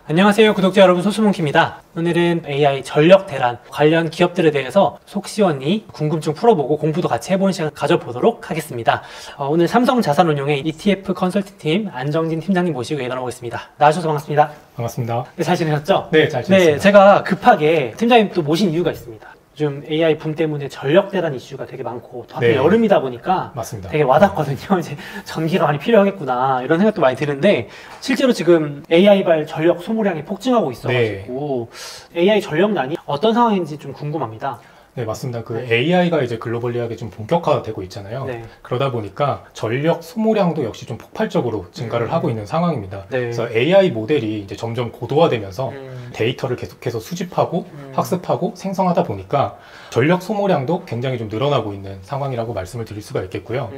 안녕하세요 구독자 여러분, 소수몽키입니다. 오늘은 AI 전력 대란 관련 기업들에 대해서 속 시원히 궁금증 풀어보고 공부도 같이 해보는 시간 가져보도록 하겠습니다. 오늘 삼성자산운용의 ETF 컨설팅팀 안정진 팀장님 모시고 얘기 나눠보겠습니다. 나와주셔서 반갑습니다. 반갑습니다. 네, 잘 지내셨죠? 네, 잘 지냈습니다. 네, 제가 급하게 팀장님 또 모신 이유가 있습니다. 요즘 AI 붐 때문에 전력 대란 이슈가 되게 많고 또 하필 여름이다 보니까 맞습니다. 되게 와닿거든요. 이제 전기가 많이 필요하겠구나 이런 생각도 많이 드는데, 실제로 지금 AI발 전력 소모량이 폭증하고 있어가지고 AI 전력난이 어떤 상황인지 좀 궁금합니다. 네, 맞습니다. AI가 이제 글로벌리하게 좀 본격화되고 있잖아요. 그러다 보니까 전력 소모량도 역시 좀 폭발적으로 증가를 하고 있는 상황입니다. 그래서 AI 모델이 이제 점점 고도화되면서 데이터를 계속해서 수집하고 학습하고 생성하다 보니까 전력 소모량도 굉장히 좀 늘어나고 있는 상황이라고 말씀을 드릴 수가 있겠고요.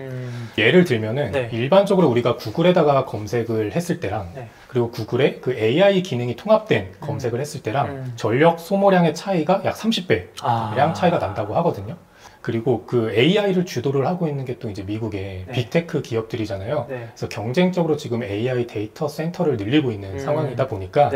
예를 들면은 일반적으로 우리가 구글에다가 검색을 했을 때랑 그리고 구글에 그 AI 기능이 통합된 검색을 했을 때랑 전력 소모량의 차이가 약 30배 량 차이가 난다고 하거든요. 그리고 그 AI를 주도를 하고 있는 게 또 이제 미국의 빅테크 기업들이잖아요. 그래서 경쟁적으로 지금 AI 데이터 센터를 늘리고 있는 상황이다 보니까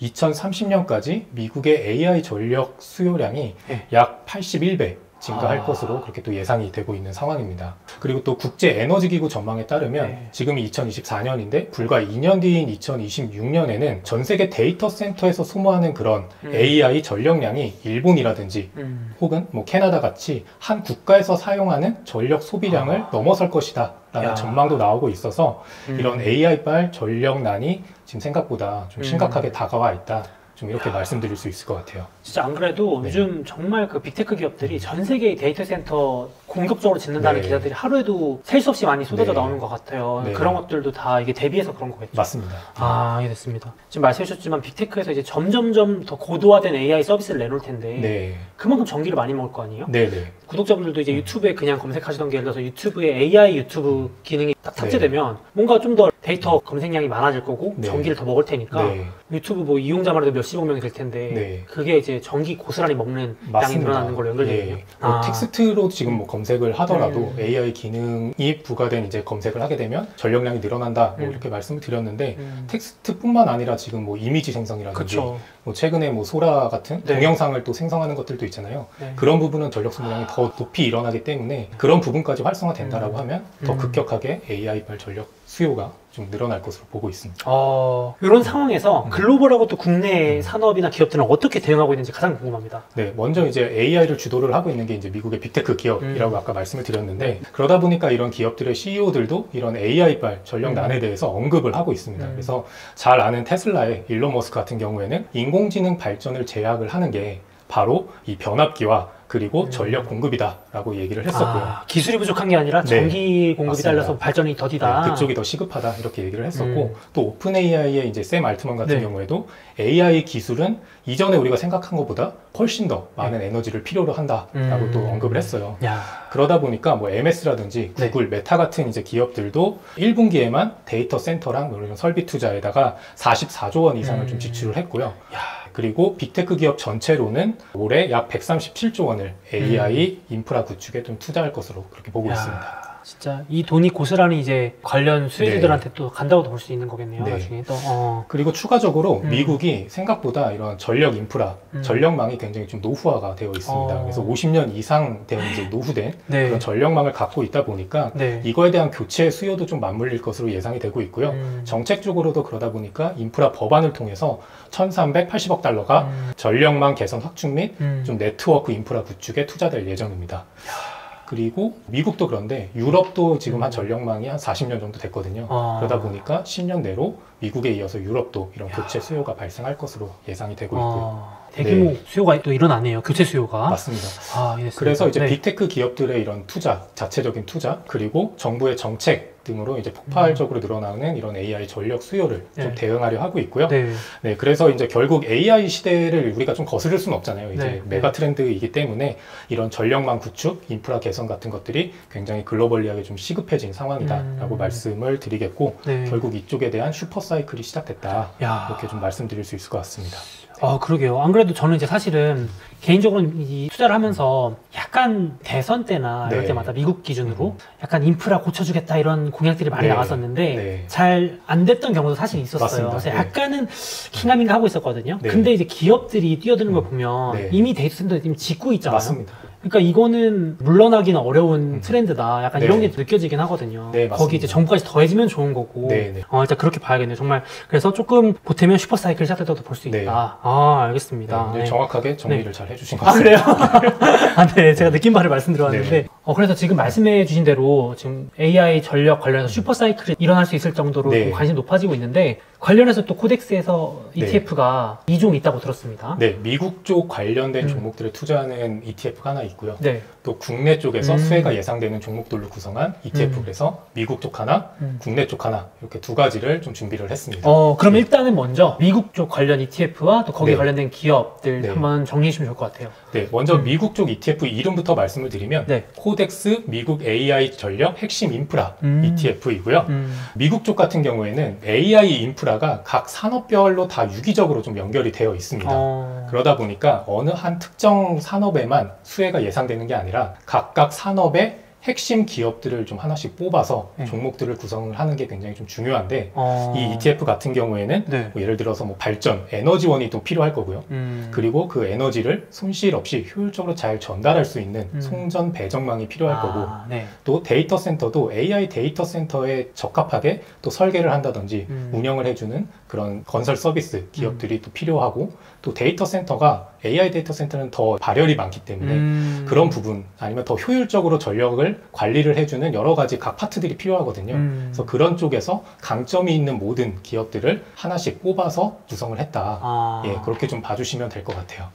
2030년까지 미국의 AI 전력 수요량이 약 81배 증가할 것으로 그렇게 또 예상이 되고 있는 상황입니다. 그리고 또 국제에너지기구 전망에 따르면 지금이 2024년인데 불과 2년 뒤인 2026년에는 전 세계 데이터 센터에서 소모하는 그런 AI 전력량이 일본이라든지 혹은 뭐 캐나다 같이 한 국가에서 사용하는 전력 소비량을 넘어설 것이다 라는 전망도 나오고 있어서 이런 AI발 전력난이 지금 생각보다 좀 심각하게 다가와 있다, 좀 이렇게 말씀드릴 수 있을 것 같아요. 진짜 안 그래도 요즘 정말 그 빅테크 기업들이 전 세계의 데이터 센터 공격적으로 짓는다는 기사들이 하루에도 셀 수 없이 많이 쏟아져 나오는 것 같아요. 그런 것들도 다 이게 대비해서 그런 거겠죠? 맞습니다. 이해됐습니다. 지금 말씀해 주셨지만 빅테크에서 이제 점점점 더 고도화된 AI 서비스를 내놓을 텐데 그만큼 전기를 많이 먹을 거 아니에요? 구독자분들도 이제 유튜브에 그냥 검색하시던 게, 예를 들어서 유튜브에 AI 유튜브 기능이 딱 탑재되면 뭔가 좀 더 데이터 검색량이 많아질 거고 전기를 더 먹을 테니까 유튜브 뭐 이용자만 해도 몇십억 명이 될 텐데 그게 이제 전기 고스란히 먹는 양이 늘어나는 걸로 연결되거든요. 텍스트로 지금 뭐 검색을 하더라도 AI 기능이 부과된 이제 검색을 하게 되면 전력량이 늘어난다 뭐 이렇게 말씀을 드렸는데 텍스트뿐만 아니라 지금 뭐 이미지 생성이라든지 뭐 최근에 뭐 소라 같은 동영상을 또 생성하는 것들도 있잖아요. 그런 부분은 전력 소모량이 더 높이 일어나기 때문에 그런 부분까지 활성화된다라고 하면 더 급격하게 AI발 전력 수요가 좀 늘어날 것으로 보고 있습니다. 이런 상황에서 글로벌하고 또 국내 산업이나 기업들은 어떻게 대응하고 있는지 가장 궁금합니다. 네, 먼저 이제 AI를 주도를 하고 있는 게 이제 미국의 빅테크 기업이라고 아까 말씀을 드렸는데, 그러다 보니까 이런 기업들의 CEO들도 이런 AI발 전력난에 대해서 언급을 하고 있습니다. 그래서 잘 아는 테슬라의 일론 머스크 같은 경우에는 인공지능 발전을 제약을 하는 게 바로 이 변압기와 그리고 전력 공급이다 라고 얘기를 했었고요. 기술이 부족한 게 아니라 전기 공급이 딸려서 발전이 더디다. 그쪽이 더 시급하다 이렇게 얘기를 했었고, 또 오픈 AI의 이제 샘 알트먼 같은 경우에도 AI 기술은 이전에 우리가 생각한 것보다 훨씬 더 많은 에너지를 필요로 한다라고 또 언급을 했어요. 그러다 보니까 뭐 MS라든지 구글, 메타 같은 이제 기업들도 1분기에만 데이터 센터랑 이런 설비 투자에다가 44조 원 이상을 좀 지출을 했고요. 그리고 빅테크 기업 전체로는 올해 약 137조 원을 AI 인프라 구축에 좀 투자할 것으로 그렇게 보고 있습니다. 진짜 이 돈이 고스란히 이제 관련 수혜주들한테 또 간다고도 볼 수 있는 거겠네요. 나중에 또. 그리고 추가적으로 미국이 생각보다 이런 전력 인프라, 전력망이 굉장히 좀 노후화가 되어 있습니다. 그래서 50년 이상 된 이제 노후된 그런 전력망을 갖고 있다 보니까 이거에 대한 교체 수요도 좀 맞물릴 것으로 예상이 되고 있고요. 정책적으로도 그러다 보니까 인프라 법안을 통해서 1,380억 달러가 전력망 개선 확충 및 좀 네트워크 인프라 구축에 투자될 예정입니다. 그리고 미국도 그런데 유럽도 지금 한 전력망이 한 40년 정도 됐거든요. 그러다 보니까 10년 내로 미국에 이어서 유럽도 이런 교체 수요가 발생할 것으로 예상이 되고 있고요. 대규모 수요가 또 일어나네요. 교체 수요가. 맞습니다. 그래서 이제 빅테크 기업들의 이런 투자, 자체적인 투자, 그리고 정부의 정책 등으로 이제 폭발적으로 늘어나는 이런 AI 전력 수요를 좀 대응하려 하고 있고요. 그래서 이제 결국 AI 시대를 우리가 좀 거스를 수는 없잖아요. 이제 메가 트렌드이기 때문에 이런 전력망 구축, 인프라 개선 같은 것들이 굉장히 글로벌리하게 좀 시급해진 상황이다라고 말씀을 드리겠고, 결국 이쪽에 대한 슈퍼 사이클이 시작됐다, 이렇게 좀 말씀드릴 수 있을 것 같습니다. 그러게요. 안 그래도 저는 이제 사실은 개인적으로는 이 투자를 하면서 약간 대선 때나 이럴 때마다 미국 기준으로 약간 인프라 고쳐주겠다 이런 공약들이 많이 나왔었는데 잘 안 됐던 경우도 사실 있었어요. 그래서 약간은 긴가민가 하고 있었거든요. 근데 이제 기업들이 뛰어드는 걸 보면 이미 데이터 센터 이미 짓고 있잖아요. 맞습니다. 그러니까 이거는 물러나기는 어려운 트렌드다. 약간 이런 게 느껴지긴 하거든요. 거기 이제 정부까지 더해지면 좋은 거고. 일단 그렇게 봐야겠네요. 정말. 그래서 조금 보태면 슈퍼사이클 시작될 때도 볼 수 있다. 알겠습니다. 정확하게 정리를 잘 해주신 것 같습니다. 그래요? 제가 느낀 바를 말씀드렸는데. 그래서 지금 말씀해 주신 대로 지금 AI 전력 관련해서 슈퍼사이클이 일어날 수 있을 정도로 좀 관심이 높아지고 있는데 관련해서 또 코덱스에서 ETF가 2종 있다고 들었습니다. 미국 쪽 관련된 종목들을 투자하는 ETF가 하나 있고요. 또 국내 쪽에서 수혜가 예상되는 종목들로 구성한 ETF 그래서 미국 쪽 하나, 국내 쪽 하나 이렇게 두 가지를 좀 준비를 했습니다. 그럼 일단은 먼저 미국 쪽 관련 ETF와 또 거기에 관련된 기업들 한번 정리해 주시면 좋을 것 같아요. 먼저 미국 쪽 ETF 이름부터 말씀을 드리면 코덱스 미국 AI 전력 핵심 인프라 ETF이고요. 미국 쪽 같은 경우에는 AI 인프라가 각 산업별로 다 유기적으로 좀 연결이 되어 있습니다. 그러다 보니까 어느 한 특정 산업에만 수혜가 예상되는 게 아니라 각각 산업의 핵심 기업들을 좀 하나씩 뽑아서 종목들을 구성을 하는 게 굉장히 좀 중요한데 이 ETF 같은 경우에는 뭐 예를 들어서 뭐 발전, 에너지원이 또 필요할 거고요. 그리고 그 에너지를 손실 없이 효율적으로 잘 전달할 수 있는 송전 배정망이 필요할 거고 또 데이터 센터도 AI 데이터 센터에 적합하게 또 설계를 한다든지 운영을 해주는 그런 건설 서비스 기업들이 또 필요하고 또 데이터 센터가 AI 데이터 센터는 더 발열이 많기 때문에 그런 부분 아니면 더 효율적으로 전력을 관리를 해주는 여러 가지 각 파트들이 필요하거든요. 그래서 그런 쪽에서 강점이 있는 모든 기업들을 하나씩 뽑아서 구성을 했다. 그렇게 좀 봐주시면 될 것 같아요.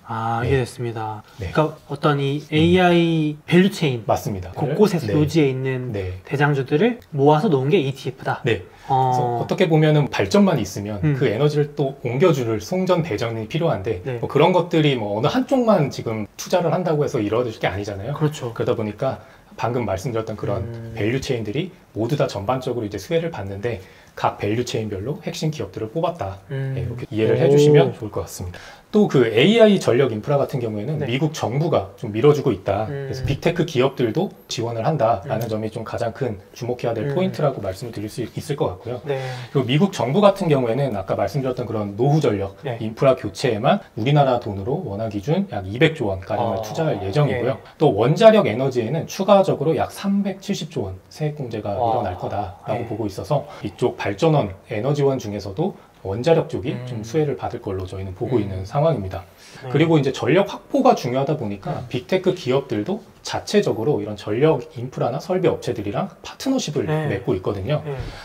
이해됐습니다. 그러니까 어떤 이 AI 밸류체인 맞습니다. 곳곳에서 요지에 있는 대장주들을 모아서 놓은 게 ETF다. 그래서 어떻게 보면은 발전만 있으면 그 에너지를 또 옮겨줄 송전 배전이 필요한데 뭐 그런 것들이 뭐 어느 한쪽만 지금 투자를 한다고 해서 이루어질 게 아니잖아요. 그러다 보니까 방금 말씀드렸던 그런 밸류 체인들이 모두 다 전반적으로 이제 수혜를 받는데 각 밸류 체인별로 핵심 기업들을 뽑았다. 이렇게 이해를 해주시면 좋을 것 같습니다. 또 그 AI 전력 인프라 같은 경우에는 미국 정부가 좀 밀어주고 있다. 그래서 빅테크 기업들도 지원을 한다라는 점이 좀 가장 큰 주목해야 될 포인트라고 말씀을 드릴 수 있을 것 같고요. 그리고 미국 정부 같은 경우에는 아까 말씀드렸던 그런 노후 전력 인프라 교체에만 우리나라 돈으로 원화 기준 약 200조 원 가량을 투자할 예정이고요. 또 원자력 에너지에는 추가적으로 약 370조 원 세액 공제가 일어날 거다라고 보고 있어서 이쪽 발전원 에너지원 중에서도 원자력 쪽이 좀 수혜를 받을 걸로 저희는 보고 있는 상황입니다. 그리고 이제 전력 확보가 중요하다 보니까 빅테크 기업들도 자체적으로 이런 전력 인프라나 설비 업체들이랑 파트너십을 맺고 있거든요.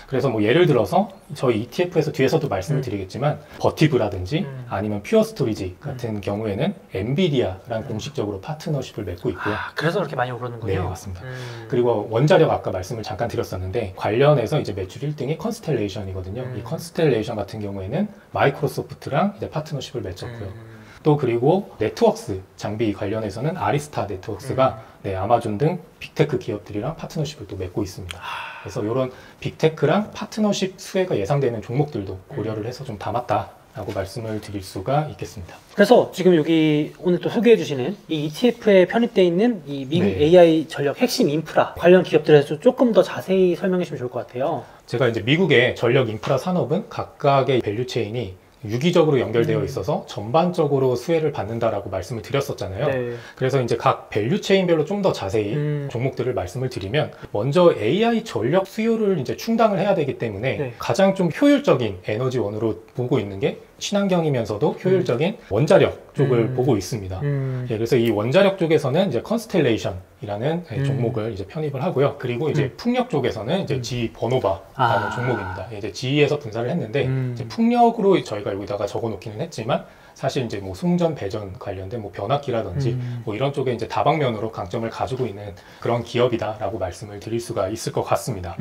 그래서 뭐 예를 들어서 저희 ETF에서 뒤에서도 말씀을 드리겠지만 버티브라든지 아니면 퓨어 스토리지 같은 경우에는 엔비디아랑 공식적으로 파트너십을 맺고 있고요. 그래서 그렇게 많이 오르는군요. 네, 맞습니다. 그리고 원자력 아까 말씀을 잠깐 드렸었는데 관련해서 이제 매출 1등이 컨스텔레이션이거든요. 이 컨스텔레이션 같은 경우에는 마이크로소프트랑 이제 파트너십을 맺었고요. 또 그리고 네트워크스 장비 관련해서는 아리스타 네트워크스가 아마존 등 빅테크 기업들이랑 파트너십을 또 맺고 있습니다. 그래서 이런 빅테크랑 파트너십 수혜가 예상되는 종목들도 고려를 해서 좀 담았다라고 말씀을 드릴 수가 있겠습니다. 그래서 지금 여기 오늘 또 소개해 주시는 이 ETF에 편입되어 있는 이 미국 AI 전력 핵심 인프라 관련 기업들에서 조금 더 자세히 설명해 주시면 좋을 것 같아요. 제가 이제 미국의 전력 인프라 산업은 각각의 밸류 체인이 유기적으로 연결되어 있어서 전반적으로 수혜를 받는다라고 말씀을 드렸었잖아요. 그래서 이제 각 밸류 체인별로 좀 더 자세히 종목들을 말씀을 드리면 먼저 AI 전력 수요를 이제 충당을 해야 되기 때문에 가장 좀 효율적인 에너지원으로 보고 있는 게 친환경이면서도 효율적인 원자력 쪽을 보고 있습니다. 그래서 이 원자력 쪽에서는 이제 컨스텔레이션이라는 종목을 이제 편입을 하고요. 그리고 이제 풍력 쪽에서는 이제 G 버노바라는 종목입니다. 이제 G에서 분사를 했는데 이제 풍력으로 저희가 여기다가 적어 놓기는 했지만 사실 이제 뭐 송전 배전 관련된 뭐 변압기라든지 뭐 이런 쪽에 이제 다방면으로 강점을 가지고 있는 그런 기업이다라고 말씀을 드릴 수가 있을 것 같습니다.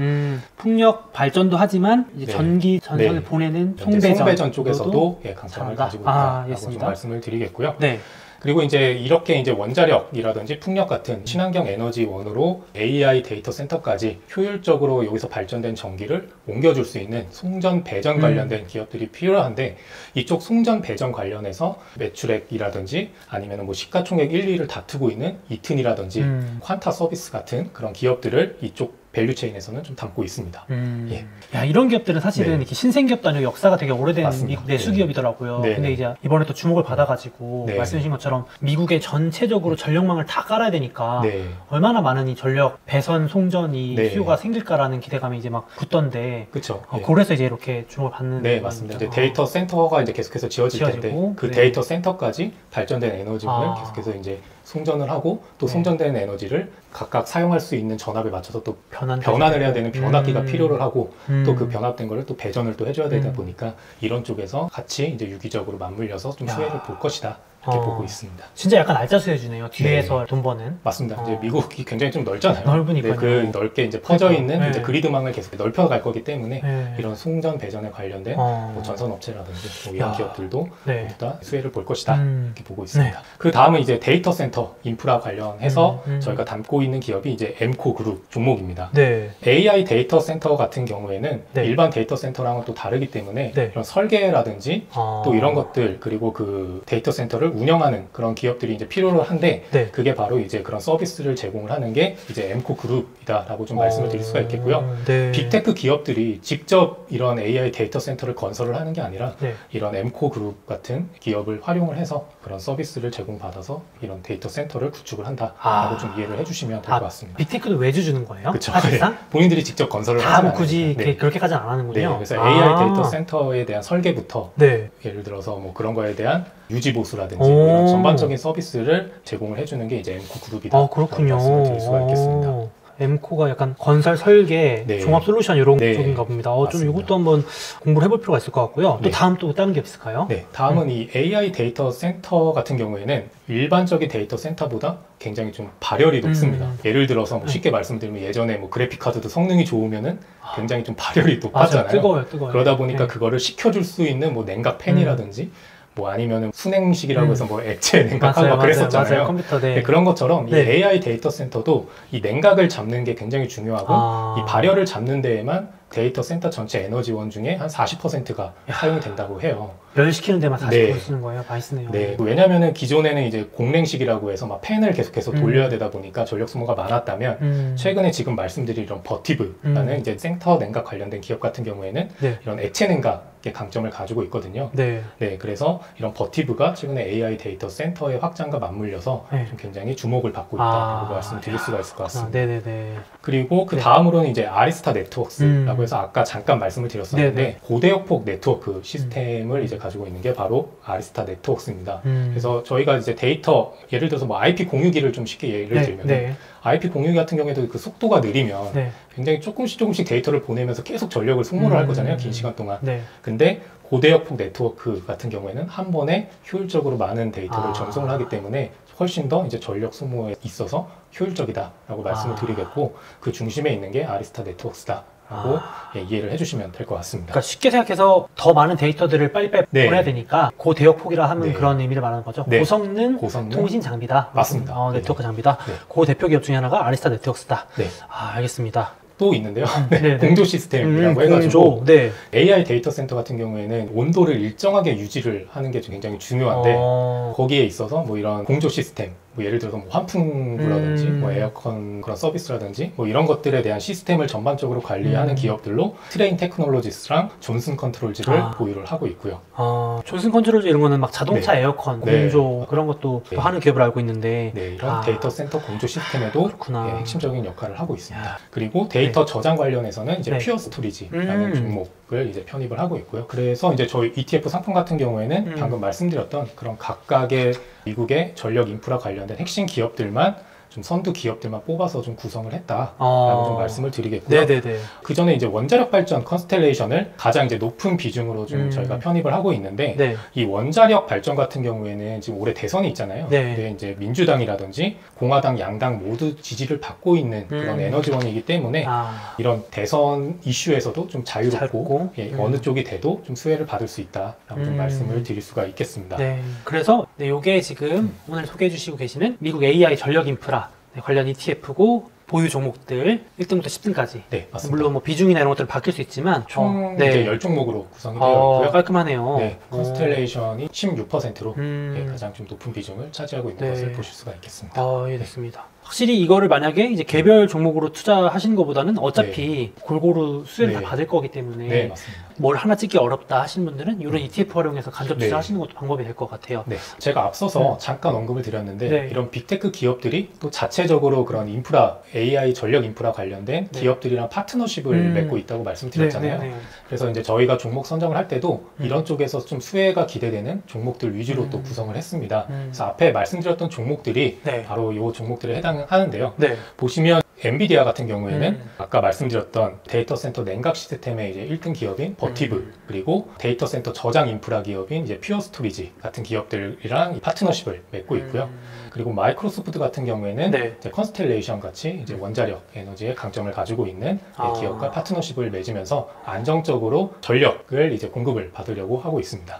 풍력 발전도 하지만 이제 전기 전선을 보내는 송배전 쪽에서도 강점을 가지고 있다라고 좀 말씀을 드리겠고요. 그리고 이제 이렇게 이제 원자력이라든지 풍력 같은 친환경 에너지원으로 AI 데이터 센터까지 효율적으로 여기서 발전된 전기를 옮겨줄 수 있는 송전 배전 관련된 기업들이 필요한데, 이쪽 송전 배전 관련해서 매출액이라든지 아니면 뭐 시가총액 1, 2를 다투고 있는 이튼이라든지 퀀타 서비스 같은 그런 기업들을 이쪽 밸류체인에서는 좀 담고 있습니다. 예. 야, 이런 기업들은 사실은 이렇게 신생기업도 아니고 역사가 되게 오래된 내수기업이더라고요. 근데 이제 이번에 또 주목을 받아가지고 말씀하신 것처럼 미국의 전체적으로 전력망을 다 깔아야 되니까 얼마나 많은 이 전력 배선 송전이 수요가 생길까라는 기대감이 이제 막 붙던데. 그렇죠. 그래서 이제 이렇게 주목을 받는. 네, 맞습니다. 이제 데이터 센터가 이제 계속해서 지어질 텐데 그 데이터 센터까지 발전된 에너지를 계속해서 이제 송전을 하고 또 송전된 에너지를 각각 사용할 수 있는 전압에 맞춰서 또 변환을 해야 되는 변압기가 필요를 하고 또 그 변압된 거를 또 배전을 또 해줘야 되다 보니까 이런 쪽에서 같이 이제 유기적으로 맞물려서 좀 수혜를 볼 것이다. 이렇게 보고 있습니다. 진짜 약간 알짜수해주네요. 뒤에서 돈 버는. 맞습니다. 이제 미국이 굉장히 좀 넓잖아요. 넓으니까요. 그 넓게 이제 퍼져 있는 이제 그리드망을 계속 넓혀갈 거기 때문에 이런 송전 배전에 관련된 뭐 전선업체라든지 뭐 이런 기업들도 모두 다 수혜를 볼 것이다. 이렇게 보고 있습니다. 그 다음은 이제 데이터 센터 인프라 관련해서 저희가 담고 있는 기업이 이제 엠코 그룹 종목입니다. AI 데이터 센터 같은 경우에는 일반 데이터 센터랑은 또 다르기 때문에 이런 설계라든지 또 이런 것들, 그리고 그 데이터 센터를 운영하는 그런 기업들이 이제 필요로 한데 그게 바로 이제 그런 서비스를 제공을 하는 게 이제 엠코 그룹이다라고 좀 말씀을 드릴 수가 있겠고요. 빅테크 기업들이 직접 이런 AI 데이터 센터를 건설을 하는 게 아니라 이런 엠코 그룹 같은 기업을 활용을 해서 그런 서비스를 제공받아서 이런 데이터 센터를 구축을 한다라고 좀 이해를 해주시면 될 것 같습니다. 빅테크도 외주 주는 거예요? 그렇죠. 사실상? 본인들이 직접 건설을 하지 않아요. 굳이 그렇게까지는 안 하는군요. 그래서 AI 데이터 센터에 대한 설계부터 예를 들어서 뭐 그런 거에 대한 유지 보수라든지 이런 전반적인 서비스를 제공을 해주는 게 이제 엠코 그룹이다. 그렇군요. 말씀을 드릴 수가 있겠습니다. 엠코가 약간 건설 설계, 종합 솔루션 이런 쪽인가 봅니다. 좀 이것도 한번 공부를 해볼 필요가 있을 것 같고요. 또 다음 또 다른 게 있을까요? 다음은 이 AI 데이터 센터 같은 경우에는 일반적인 데이터 센터보다 굉장히 좀 발열이 높습니다. 예를 들어서 뭐 쉽게 말씀드리면 예전에 뭐 그래픽 카드도 성능이 좋으면 굉장히 좀 발열이 높았잖아요. 뜨거워요. 그러다 보니까 그거를 식혀줄 수 있는 뭐 냉각 팬이라든지 뭐 아니면은 순행식이라고 해서 뭐 액체 냉각하고 막 그랬었잖아요. 컴퓨터, 그런 것처럼 이 AI 데이터 센터도 이 냉각을 잡는 게 굉장히 중요하고 이 발열을 잡는 데에만 데이터 센터 전체 에너지원 중에 한 40%가 사용이 된다고 해요. 열시키는 데만 40% 쓰는 거예요? 많이 쓰네요. 왜냐면은 기존에는 이제 공랭식이라고 해서 막 팬을 계속해서 돌려야 되다 보니까 전력 소모가 많았다면 최근에 지금 말씀드린 이런 버티브라는 이제 센터 냉각 관련된 기업 같은 경우에는 이런 액체 냉각의 강점을 가지고 있거든요. 그래서 이런 버티브가 최근에 AI 데이터 센터의 확장과 맞물려서 좀 굉장히 주목을 받고 있다고 말씀드릴 수가 있을 것 같습니다. 그리고 그 다음으로는 이제 아리스타 네트워크스라고 해서 아까 잠깐 말씀을 드렸었는데 고대역폭 네트워크 시스템을 이제 가지고 있는 게 바로 아리스타 네트워크스입니다. 그래서 저희가 이제 데이터, 예를 들어서 뭐 IP 공유기를 좀 쉽게 예를 들면 IP 공유기 같은 경우에도 그 속도가 느리면 굉장히 조금씩 데이터를 보내면서 계속 전력을 소모를 할 거잖아요. 긴 시간 동안. 근데 고대역폭 네트워크 같은 경우에는 한 번에 효율적으로 많은 데이터를 전송을 하기 때문에 훨씬 더 이제 전력 소모에 있어서 효율적이다라고 말씀을 드리겠고, 그 중심에 있는 게 아리스타 네트워크스다. 라고 이해를 해주시면 될 것 같습니다. 그러니까 쉽게 생각해서 더 많은 데이터들을 빨리빨리 보내야 되니까 고대역폭이라 하면 그런 의미를 말하는 거죠. 고성능 통신 장비다. 맞습니다. 네트워크 장비다. 그 대표 기업 중에 하나가 아리스타 네트워크스다. 알겠습니다. 또 있는데요. 공조 시스템이라고 해가지고 공조. AI 데이터 센터 같은 경우에는 온도를 일정하게 유지를 하는 게 굉장히 중요한데 거기에 있어서 뭐 이런 공조 시스템, 뭐 예를 들어서 뭐 환풍구라든지 뭐 에어컨 그런 서비스라든지 뭐 이런 것들에 대한 시스템을 전반적으로 관리하는 기업들로 트레인 테크놀로지스랑 존슨 컨트롤즈를 보유를 하고 있고요. 존슨 컨트롤즈 이런 거는 막 자동차 에어컨, 공조 그런 것도 하는 기업을 알고 있는데 이런 데이터 센터 공조 시스템에도 핵심적인 역할을 하고 있습니다. 그리고 데이터 저장 관련해서는 이제 퓨어 스토리지라는 종목을 이제 편입을 하고 있고요. 그래서 이제 저희 ETF 상품 같은 경우에는 방금 말씀드렸던 그런 각각의 미국의 전력 인프라 관련된 핵심 기업들만 좀 선두 기업들만 뽑아서 좀 구성을 했다라고 좀 말씀을 드리겠고요. 네네네. 그 전에 이제 원자력 발전 컨스텔레이션을 가장 이제 높은 비중으로 좀 저희가 편입을 하고 있는데 네. 이 원자력 발전 같은 경우에는 지금 올해 대선이 있잖아요. 네. 근데 이제 민주당이라든지 공화당, 양당 모두 지지를 받고 있는 그런 에너지원이기 때문에 이런 대선 이슈에서도 좀 자유롭고 예, 어느 쪽이 돼도 좀 수혜를 받을 수 있다라고 좀 말씀을 드릴 수가 있겠습니다. 네. 그래서 이게 지금 오늘 소개해 주시고 계시는 미국 AI 전력 인프라 관련 ETF고 보유 종목들 1등부터 10등까지. 네, 맞습니다. 물론 뭐 비중이나 이런 것들은 바뀔 수 있지만 총 이제 10종목으로 구성이 되어 있고요. 깔끔하네요. 네, 컨스텔레이션이 16%로 예, 가장 좀 높은 비중을 차지하고 있는 것을 보실 수가 있겠습니다. 예, 됐습니다. 확실히 이거를 만약에 이제 개별 종목으로 투자하시는 것보다는 어차피 골고루 수혜를 다 받을 거기 때문에 뭘 하나 찍기 어렵다 하시는 분들은 이런 ETF 활용해서 간접 투자하시는 것도 방법이 될 것 같아요. 네, 제가 앞서서 잠깐 언급을 드렸는데 이런 빅테크 기업들이 또 자체적으로 그런 인프라, AI 전력 인프라 관련된 기업들이랑 파트너십을 맺고 있다고 말씀드렸잖아요. 그래서 이제 저희가 종목 선정을 할 때도 이런 쪽에서 좀 수혜가 기대되는 종목들 위주로 또 구성을 했습니다. 그래서 앞에 말씀드렸던 종목들이 바로 이 종목들에 해당하는데요. 보시면 엔비디아 같은 경우에는 아까 말씀드렸던 데이터 센터 냉각 시스템의 이제 1등 기업인 버티브 그리고 데이터 센터 저장 인프라 기업인 이제 퓨어 스토리지 같은 기업들이랑 파트너십을 맺고 있고요. 그리고 마이크로소프트 같은 경우에는 이제 컨스텔레이션 같이 이제 원자력 에너지의 강점을 가지고 있는 기업과 파트너십을 맺으면서 안정적으로 전력을 이제 공급을 받으려고 하고 있습니다.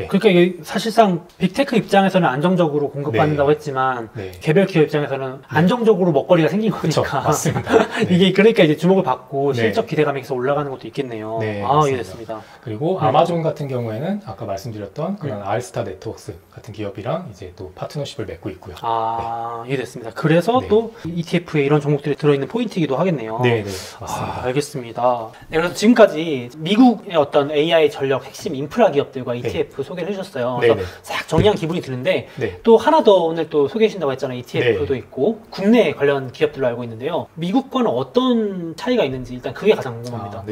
그러니까 이게 사실상 빅테크 입장에서는 안정적으로 공급받는다고 했지만 개별 기업 입장에서는 안정적으로 먹거리가 생긴 거니까. 맞습니다. 이게 그러니까 이제 주목을 받고 실적 기대감이 계속 올라가는 것도 있겠네요. 이해됐습니다. 그리고 아마존 같은 경우에는 아까 말씀드렸던 그런 알스타 네트워크스 같은 기업이랑 이제 또 파트너십을 맺고 있고요. 이해됐습니다. 그래서 또 ETF에 이런 종목들이 들어있는 포인트이기도 하겠네요. 네, 맞습니다. 알겠습니다. 그래서 지금까지 미국의 어떤 AI 전력 핵심 인프라 기업들과 ETF 소개를 해주셨어요. 그래서 싹 정리한 기분이 드는데 또 하나 더 오늘 또 소개해 주신다고 했잖아요. ETF도 있고 국내 관련 기업들로 알고 있는데요. 미국 거는 어떤 차이가 있는지 일단 그게 가장 궁금합니다.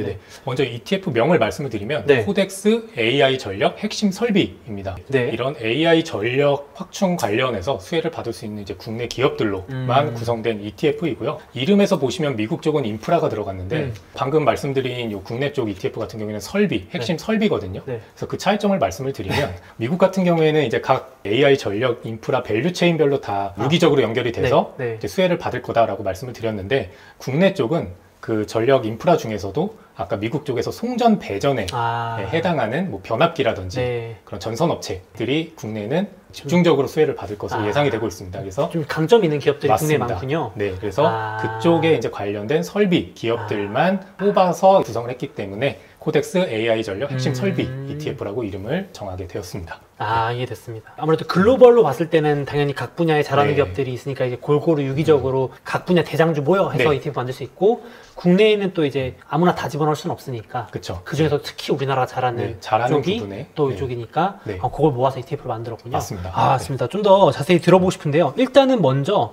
먼저 ETF 명을 말씀을 드리면 코덱스 AI 전력 핵심 설비입니다. 이런 AI 전력 확충 관련해서 수혜를 받을 수 있는 이제 국내 기업들로만 구성된 ETF이고요. 이름에서 보시면 미국 쪽은 인프라가 들어갔는데 방금 말씀드린 요 국내 쪽 ETF 같은 경우에는 설비, 핵심 설비거든요. 그래서 그 차이점을 말씀을 드리면 미국 같은 경우에는 이제 각 AI 전력 인프라 밸류 체인별로 다 유기적으로 연결이 돼서 이제 수혜를 받을 거다라고 말씀을 드렸는데 국내 쪽은 그 전력 인프라 중에서도 아까 미국 쪽에서 송전 배전에 해당하는 뭐 변압기라든지 그런 전선 업체들이 국내는 집중적으로 수혜를 받을 것으로 예상이 되고 있습니다. 그래서 좀 강점 있는 기업들이 국내에 많군요. 네, 그래서 그쪽에 이제 관련된 설비 기업들만 뽑아서 구성을 했기 때문에 코덱스 AI 전력 핵심 설비 ETF라고 이름을 정하게 되었습니다. 이해됐습니다. 아무래도 글로벌로 봤을 때는 당연히 각 분야에 잘하는 기업들이 있으니까 이제 골고루 유기적으로 각 분야 대장주 모여서 ETF 만들 수 있고 국내에는 또 이제 아무나 다 집어넣을 수는 없으니까 그 중에서 특히 우리나라가 잘하는 쪽이 부분에. 또 이쪽이니까 그걸 모아서 ETF를 만들었군요. 맞습니다. 맞습니다. 좀 더 자세히 들어보고 싶은데요. 일단은 먼저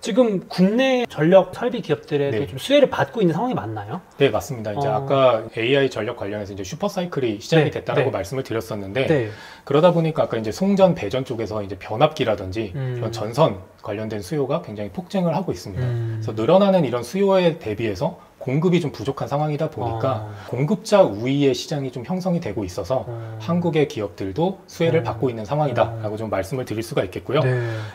지금 국내 전력 설비 기업들에도 좀 수혜를 받고 있는 상황이 맞나요? 네, 맞습니다. 이제 아까 AI 전력 관련해서 이제 슈퍼사이클이 시작이 됐다라고 말씀을 드렸었는데 그러다 보니까 아까 이제 송전 배전 쪽에서 이제 변압기라든지 이런 전선 관련된 수요가 굉장히 폭증을 하고 있습니다. 그래서 늘어나는 이런 수요에 대비해서 공급이 좀 부족한 상황이다 보니까 공급자 우위의 시장이 좀 형성이 되고 있어서 한국의 기업들도 수혜를 받고 있는 상황이다라고 좀 말씀을 드릴 수가 있겠고요.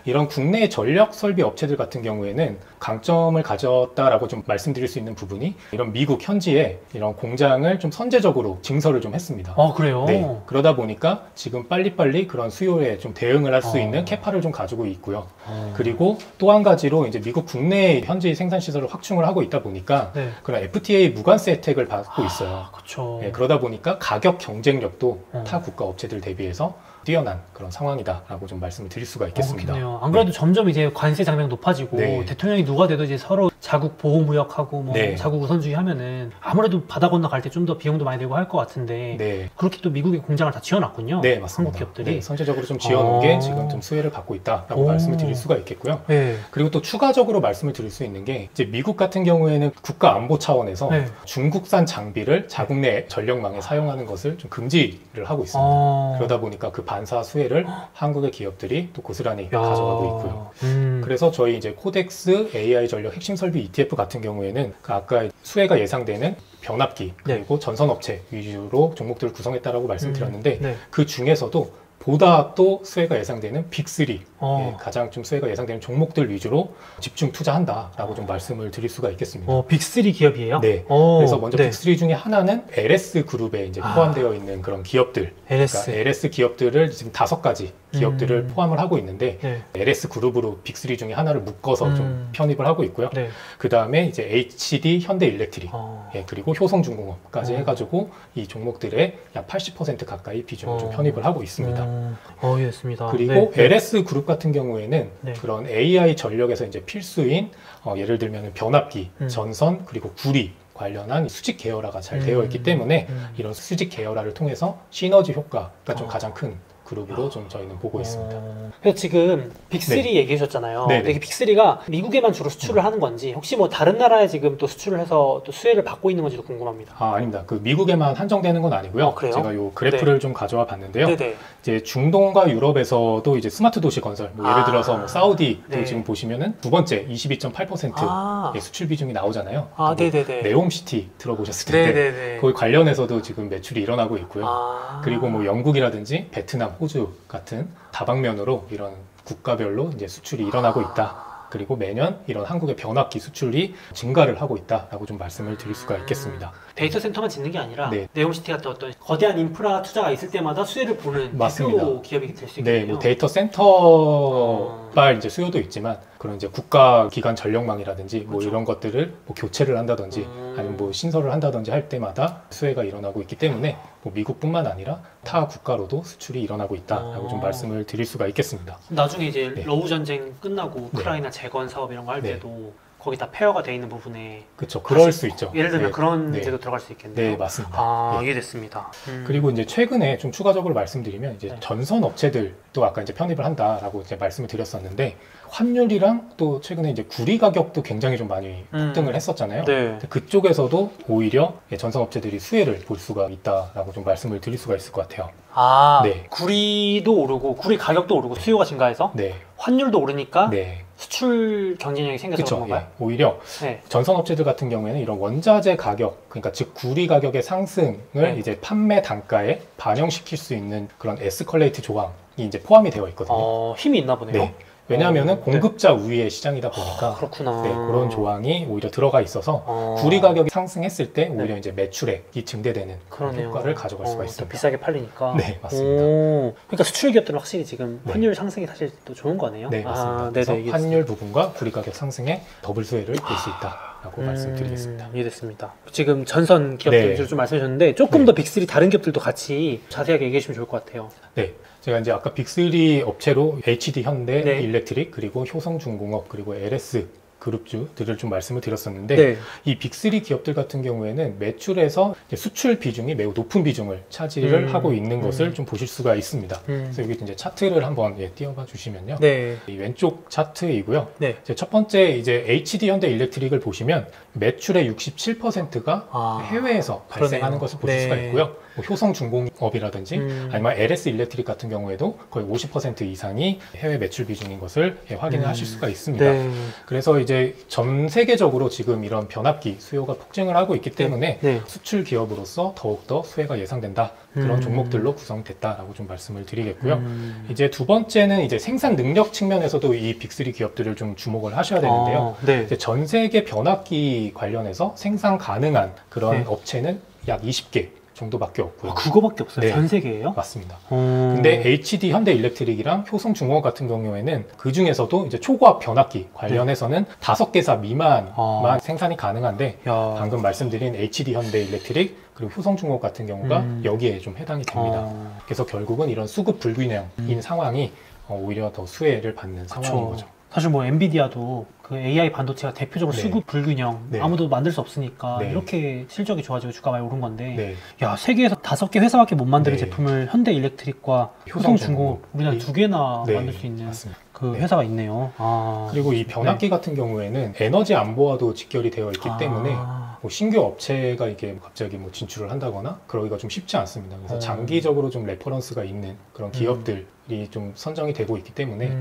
이런 국내 전력 설비 업체들 같은 경우에는 강점을 가졌다라고 좀 말씀드릴 수 있는 부분이 이런 미국 현지에 이런 공장을 좀 선제적으로 증설을 좀 했습니다. 그래요? 네. 그러다 보니까 지금 빨리빨리 그런 수요에 좀 대응을 할 수 있는 캐파를 좀 가지고 있고요. 그리고 또 한 가지로 이제 미국 국내에 현지 생산 시설을 확충을 하고 있다 보니까 그런 FTA 무관세 혜택을 받고 있어요. 네, 그러다 보니까 가격 경쟁력도 타 국가 업체들 대비해서 뛰어난 그런 상황이다라고 좀 말씀을 드릴 수가 있겠습니다. 안 그래도 점점 이제 관세 장벽 높아지고 대통령이 누가 돼도 이제 서로 자국 보호 무역하고 뭐 자국 우선주의 하면은 아무래도 바다 건너 갈 때 좀 더 비용도 많이 들고 할 것 같은데 그렇게 또 미국의 공장을 다 지어놨군요. 네, 맞습니다. 한국 기업들이 선제적으로 좀 지어놓은 게 지금 좀 수혜를 받고 있다라고 말씀을 드릴 수가 있겠고요. 그리고 또 추가적으로 말씀을 드릴 수 있는 게 이제 미국 같은 경우에는 국가 안보 차원에서 중국산 장비를 자국 내 전력망에 사용하는 것을 좀 금지를 하고 있습니다. 그러다 보니까 그 반사 수혜를 한국의 기업들이 또 고스란히 가져가고 있고요. 그래서 저희 이제 코덱스 AI 전력 핵심 설비 ETF 같은 경우에는 아까 수혜가 예상되는 변압기 그리고 전선업체 위주로 종목들을 구성했다라고 말씀드렸는데 그 중에서도 보다 또 수혜가 예상되는 빅3 가장 좀 수혜가 예상되는 종목들 위주로 집중 투자한다라고 좀 말씀을 드릴 수가 있겠습니다. 빅3 기업이에요? 네. 그래서 먼저 빅3 중에 하나는 LS 그룹에 이제 포함되어 있는 그런 기업들. 그러니까 LS 기업들을 지금 5가지 기업들을 포함을 하고 있는데 LS 그룹으로 빅3 중에 하나를 묶어서 좀 편입을 하고 있고요. 그 다음에 이제 HD 현대일렉트릭 그리고 효성중공업까지 해가지고 이 종목들의 약 80% 가까이 비중을 좀 편입을 하고 있습니다. 이해했습니다. 그리고 LS 그룹 같은 경우에는 그런 AI 전력에서 이제 필수인 예를 들면 변압기, 전선 그리고 구리 관련한 수직 계열화가 잘 되어 있기 때문에 이런 수직 계열화를 통해서 시너지 효과가 좀 가장 큰 그룹으로 좀 저희는 보고 있습니다. 그래서 지금 빅3 얘기해 주셨잖아요. 이게 빅3가 미국에만 주로 수출을 하는 건지 혹시 뭐 다른 나라에 지금 또 수출을 해서 또 수혜를 받고 있는 건지도 궁금합니다. 아닙니다. 그 미국에만 한정되는 건 아니고요. 제가 요 그래프를 좀 가져와 봤는데요. 이제 중동과 유럽에서도 이제 스마트 도시 건설, 뭐 예를 들어서 뭐 사우디도 지금 보시면은 두 번째 22.8%의 수출 비중이 나오잖아요. 네옴시티 들어보셨을 텐데 거기 관련해서도 지금 매출이 일어나고 있고요. 그리고 뭐 영국이라든지 베트남, 호주 같은 다방면으로 이런 국가별로 이제 수출이 일어나고 있다. 그리고 매년 이런 한국의 변압기 수출이 증가를 하고 있다라고 좀 말씀을 드릴 수가 있겠습니다. 데이터 센터만 짓는 게 아니라 네옴시티 같은 어떤 거대한 인프라 투자가 있을 때마다 수혜를 보는 대표 기업이 될 수 있겠네요. 뭐 데이터 센터발 이제 수요도 있지만 그런 이제 국가 기관 전력망이라든지 뭐 이런 것들을 뭐 교체를 한다든지 아니면 뭐 신설을 한다든지 할 때마다 수혜가 일어나고 있기 때문에 뭐 미국뿐만 아니라 타 국가로도 수출이 일어나고 있다라고 좀 말씀을 드릴 수가 있겠습니다. 나중에 이제 러우 전쟁 끝나고 우크라이나 재건 사업 이런 거 할 때도 거기 다 폐허가 돼 있는 부분에 그렇죠. 그럴 수 있죠. 예를 들면 그런 데도 들어갈 수 있겠네요. 네, 맞습니다. 이해됐습니다. 그리고 이제 최근에 좀 추가적으로 말씀드리면 이제 전선 업체들도 아까 이제 편입을 한다라고 이제 말씀을 드렸었는데 환율이랑 또 최근에 이제 구리 가격도 굉장히 좀 많이 폭등을 했었잖아요. 그쪽에서도 오히려 전선 업체들이 수혜를 볼 수가 있다라고 좀 말씀을 드릴 수가 있을 것 같아요. 구리도 오르고 구리 가격도 오르고 수요가 증가해서 환율도 오르니까 수출 경쟁력이 생겨서 그런 건가요? 오히려 전선 업체들 같은 경우에는 이런 원자재 가격, 그러니까 즉 구리 가격의 상승을 이제 판매 단가에 반영시킬 수 있는 그런 에스컬레이트 조항이 이제 포함이 되어 있거든요. 힘이 있나 보네요. 왜냐하면은 공급자 우위의 시장이다 보니까 그런 조항이 오히려 들어가 있어서 구리 가격이 상승했을 때 오히려 이제 매출액이 증대되는 그런 효과를 가져갈 수가 있습니다. 비싸게 팔리니까. 네, 맞습니다. 그러니까 수출 기업들은 확실히 지금 환율 상승이 사실 또 좋은 거네요. 네, 맞습니다. 그래서 환율 부분과 구리 가격 상승에 더블 수혜를 볼 수 있다라고 말씀드리겠습니다. 이해됐습니다. 지금 전선 기업들 위주로 좀 말씀해 주셨는데 조금 더 빅3 다른 기업들도 같이 자세하게 얘기해 주시면 좋을 것 같아요. 제가 이제 아까 빅3 업체로 HD 현대 일렉트릭 그리고 효성중공업 그리고 LS 그룹주들을 좀 말씀을 드렸었는데 이 빅3 기업들 같은 경우에는 매출에서 수출 비중이 매우 높은 비중을 차지를 하고 있는 것을 좀 보실 수가 있습니다. 그래서 여기 이제 차트를 한번 띄워봐 주시면요. 이 왼쪽 차트이고요. 첫 번째 이제 HD 현대 일렉트릭을 보시면 매출의 67%가 해외에서 발생하는 것을 보실 수가 있고요. 뭐 효성중공업이라든지 아니면 LS 일렉트릭 같은 경우에도 거의 50% 이상이 해외 매출 비중인 것을 확인을 하실 수가 있습니다. 그래서 이제 전 세계적으로 지금 이런 변압기 수요가 폭증을 하고 있기 때문에 수출 기업으로서 더욱더 수혜가 예상된다. 그런 종목들로 구성됐다라고 좀 말씀을 드리겠고요. 이제 두 번째는 이제 생산 능력 측면에서도 이 빅3 기업들을 좀 주목을 하셔야 되는데요. 이제 전 세계 변압기 관련해서 생산 가능한 그런 업체는 약 20개. 정도밖에 없고요. 그거밖에 없어요? 전 세계예요? 맞습니다. 근데 HD 현대 일렉트릭이랑 효성중공업 같은 경우에는 그 중에서도 이제 초고압 변압기 관련해서는 5개사 미만만 생산이 가능한데 방금 말씀드린 HD 현대 일렉트릭 그리고 효성중공업 같은 경우가 여기에 좀 해당이 됩니다. 그래서 결국은 이런 수급 불균형인 상황이 오히려 더 수혜를 받는 상황인 거죠. 사실 뭐 엔비디아도 그 AI 반도체가 대표적으로 수급 불균형 아무도 만들 수 없으니까 이렇게 실적이 좋아지고 주가 많이 오른 건데 야 세계에서 5개 회사밖에 못 만드는 제품을 현대 일렉트릭과 효성중공업 우리나라 2개나 만들 수 있는 그 회사가 있네요. 그리고 이 변압기 같은 경우에는 에너지 안보와도 직결이 되어 있기 때문에 뭐 신규 업체가 이게 갑자기 뭐 진출을 한다거나 그러기가 좀 쉽지 않습니다. 그래서 장기적으로 좀 레퍼런스가 있는 그런 기업들이 좀 선정이 되고 있기 때문에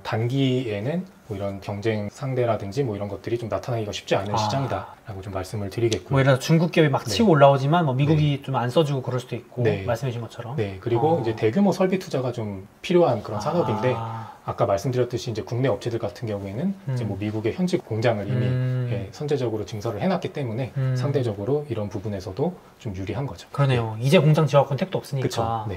단기에는 뭐 이런 경쟁 상대라든지 뭐 이런 것들이 좀 나타나기가 쉽지 않은 시장이다라고 좀 말씀을 드리겠고요. 뭐 예를 들어 중국 기업이 막 치고 올라오지만 뭐 미국이 좀 안 써주고 그럴 수도 있고 말씀해 주신 것처럼. 네, 그리고 이제 대규모 설비 투자가 좀 필요한 그런 산업인데 아까 말씀드렸듯이 이제 국내 업체들 같은 경우에는 이제 뭐 미국의 현지 공장을 이미 선제적으로 증설을 해놨기 때문에 상대적으로 이런 부분에서도 좀 유리한 거죠. 그러네요. 이제 공장 지어갈 택도 없으니까.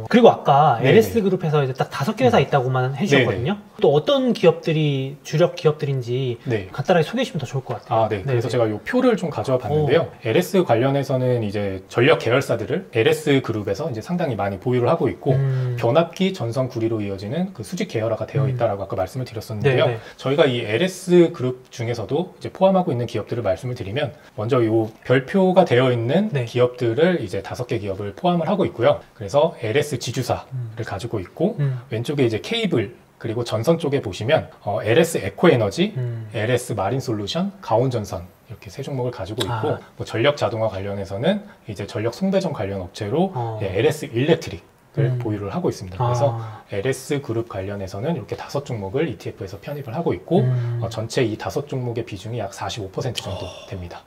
그리고 아까 LS 그룹에서 이제 딱 5개 회사 있다고만 해주셨거든요. 또 어떤 기업들이 주력 기업들인지 간단하게 소개해 주시면 더 좋을 것 같아요. 그래서 제가 이 표를 좀 가져와 봤는데요. LS 관련해서는 이제 전력 계열사들을 LS 그룹에서 이제 상당히 많이 보유를 하고 있고 변압기, 전선, 구리로 이어지는 그 수직 계열화가 되어 있다라고 아까 말씀을 드렸었는데요. 저희가 이 LS 그룹 중에서도 이제 포함하고 있는 기업들을 말씀을 드리면 먼저 이 별표가 되어 있는 기업들을 이제 5개 기업을 포함을 하고 있고요. 그래서 LS 지주사를 가지고 있고 왼쪽에 이제 케이블 그리고 전선 쪽에 보시면 LS 에코에너지, LS 마린솔루션, 가온전선 이렇게 3종목을 가지고 있고 뭐 전력 자동화 관련해서는 이제 전력 송배전 관련 업체로 LS 일렉트릭을 보유를 하고 있습니다. 그래서 LS 그룹 관련해서는 이렇게 5종목을 ETF에서 편입을 하고 있고 전체 이 5종목의 비중이 약 45% 정도 됩니다.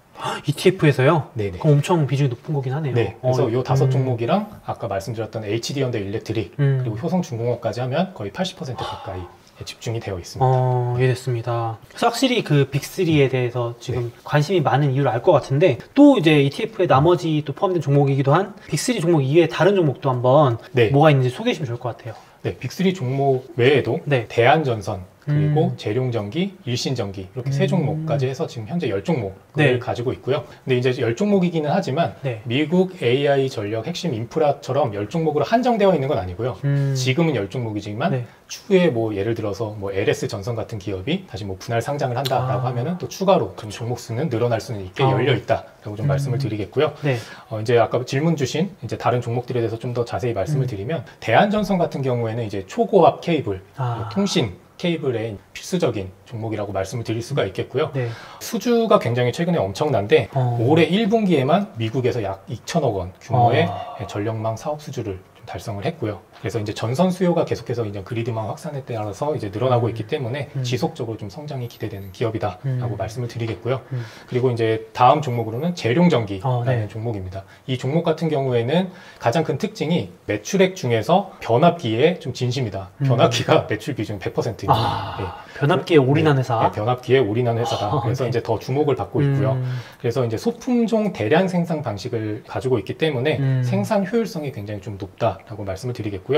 ETF에서요? 네네. 그럼 엄청 비중이 높은 거긴 하네요. 네. 그래서 이 5종목이랑 아까 말씀드렸던 HD현대 일렉트릭 그리고 효성중공업까지 하면 거의 80% 가까이 집중이 되어 있습니다. 이해됐습니다. 그래서 확실히 그 빅3에 대해서 지금 관심이 많은 이유를 알 것 같은데 또 이제 ETF에 나머지 또 포함된 종목이기도 한 빅3 종목 이외에 다른 종목도 한번 뭐가 있는지 소개해 주시면 좋을 것 같아요. 네, 빅3 종목 외에도 대한전선 그리고 재룡전기, 일신전기 이렇게 3종목까지 해서 지금 현재 10종목을 가지고 있고요. 근데 이제 10종목이기는 하지만 미국 AI 전력 핵심 인프라처럼 10종목으로 한정되어 있는 건 아니고요. 지금은 10종목이지만 추후에 뭐 예를 들어서 뭐 LS 전선 같은 기업이 다시 뭐 분할 상장을 한다라고 하면은 또 추가로 좀 종목 수는 늘어날 수는 있게 열려 있다라고 좀 말씀을 드리겠고요. 이제 아까 질문 주신 이제 다른 종목들에 대해서 좀 더 자세히 말씀을 드리면 대한전선 같은 경우에는 이제 초고압 케이블, 통신 케이블의 필수적인 종목이라고 말씀을 드릴 수가 있겠고요. 수주가 굉장히 최근에 엄청난데 올해 1분기에만 미국에서 약 2천억 원 규모의 전력망 사업 수주를 좀 달성을 했고요. 그래서 이제 전선 수요가 계속해서 이제 그리드망 확산에 따라서 이제 늘어나고 있기 때문에 지속적으로 좀 성장이 기대되는 기업이다라고 말씀을 드리겠고요. 그리고 이제 다음 종목으로는 재룡전기라는 종목입니다. 이 종목 같은 경우에는 가장 큰 특징이 매출액 중에서 변압기에 좀 진심이다. 변압기가 매출 비중 100%입니다. 변압기에 올인한 회사. 변압기에 올인한 회사다. 그래서 이제 더 주목을 받고 있고요. 그래서 이제 소품종 대량 생산 방식을 가지고 있기 때문에 생산 효율성이 굉장히 좀 높다라고 말씀을 드리겠고요.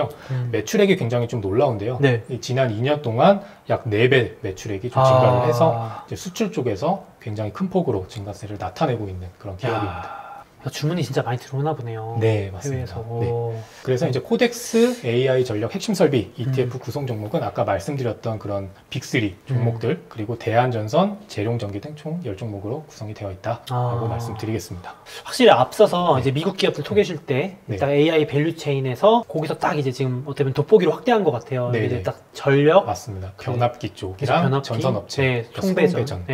매출액이 굉장히 좀 놀라운데요. 지난 2년 동안 약 4배 매출액이 좀 증가를 해서 이제 수출 쪽에서 굉장히 큰 폭으로 증가세를 나타내고 있는 그런 기업입니다. 주문이 진짜 많이 들어오나 보네요. 네, 맞습니다. 그래서 이제 코덱스 AI 전력 핵심 설비 ETF 구성 종목은 아까 말씀드렸던 그런 빅3 종목들 그리고 대한전선, 재룡전기 등 총 10종목으로 구성이 되어 있다라고 말씀드리겠습니다. 확실히 앞서서 이제 미국 기업들 소개하실 때 딱 AI 밸류 체인에서 거기서 딱 이제 지금 어떻게 보면 돋보기로 확대한 것 같아요. 이제 딱 전력, 맞습니다. 변압기 쪽이랑 전선업체, 송배전,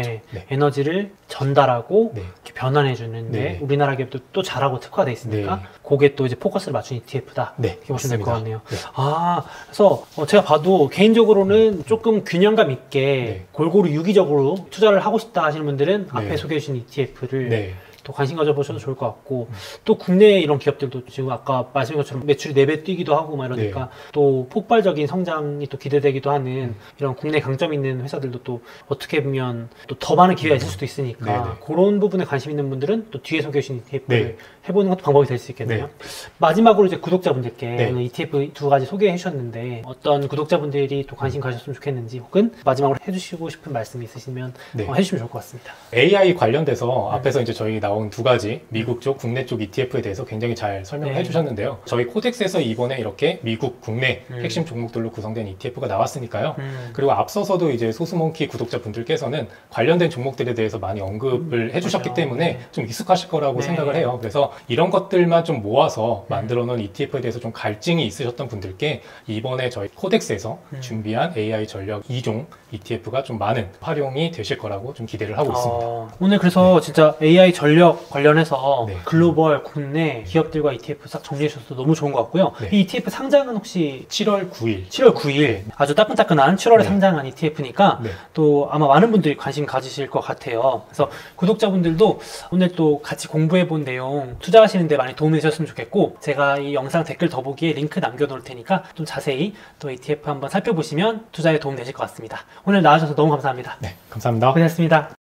에너지를 전달하고 이렇게 변환해주는데 우리나라 기업도 또 잘하고 특화돼 있으니까 그게 또 이제 포커스를 맞춘 ETF다. 이렇게 보시면 될 것 같네요. 그래서 제가 봐도 개인적으로는 조금 균형감 있게 골고루 유기적으로 투자를 하고 싶다 하시는 분들은 앞에 소개해 주신 ETF를 또 관심 가져보셔도 좋을 것 같고 또 국내 이런 기업들도 지금 아까 말씀하신 것처럼 매출이 4배 뛰기도 하고 막 이러니까 또 폭발적인 성장이 또 기대되기도 하는 이런 국내 강점 있는 회사들도 또 어떻게 보면 또 더 많은 기회가 있을 수도 있으니까 그런 부분에 관심 있는 분들은 또 뒤에 소개해 주신 ETF를 해보는 것도 방법이 될 수 있겠네요. 마지막으로 이제 구독자분들께 오늘 ETF 2가지 소개해 주셨는데 어떤 구독자분들이 또 관심 가졌으면 좋겠는지 혹은 마지막으로 해주시고 싶은 말씀이 있으시면 해주시면 좋을 것 같습니다. AI 관련돼서 앞에서 이제 저희 나온 나온 두 가지 미국 쪽, 국내 쪽 ETF에 대해서 굉장히 잘 설명을 해주셨는데요. 저희 코덱스에서 이번에 이렇게 미국, 국내 핵심 종목들로 구성된 ETF가 나왔으니까요. 그리고 앞서서도 이제 소수몽키 구독자분들께서는 관련된 종목들에 대해서 많이 언급을 해주셨기 때문에 좀 익숙하실 거라고 생각을 해요. 그래서 이런 것들만 좀 모아서 만들어 놓은 ETF에 대해서 좀 갈증이 있으셨던 분들께 이번에 저희 코덱스에서 준비한 AI 전력 2종 ETF가 좀 많은 활용이 되실 거라고 좀 기대를 하고 있습니다. 오늘 그래서 진짜 AI 전력 관련해서 글로벌, 국내 기업들과 ETF 싹 정리해 주셔서 너무 좋은 것 같고요. 이 ETF 상장은 혹시 7월 9일. 7월 9일. 아주 따끈따끈한 7월에 상장한 ETF니까 또 아마 많은 분들이 관심 가지실 것 같아요. 그래서 구독자분들도 오늘 또 같이 공부해 본 내용 투자하시는데 많이 도움이 되셨으면 좋겠고, 제가 이 영상 댓글 더보기에 링크 남겨놓을 테니까 좀 자세히 또 ETF 한번 살펴보시면 투자에 도움 되실 것 같습니다. 오늘 나와주셔서 너무 감사합니다. 네, 감사합니다. 고생하셨습니다.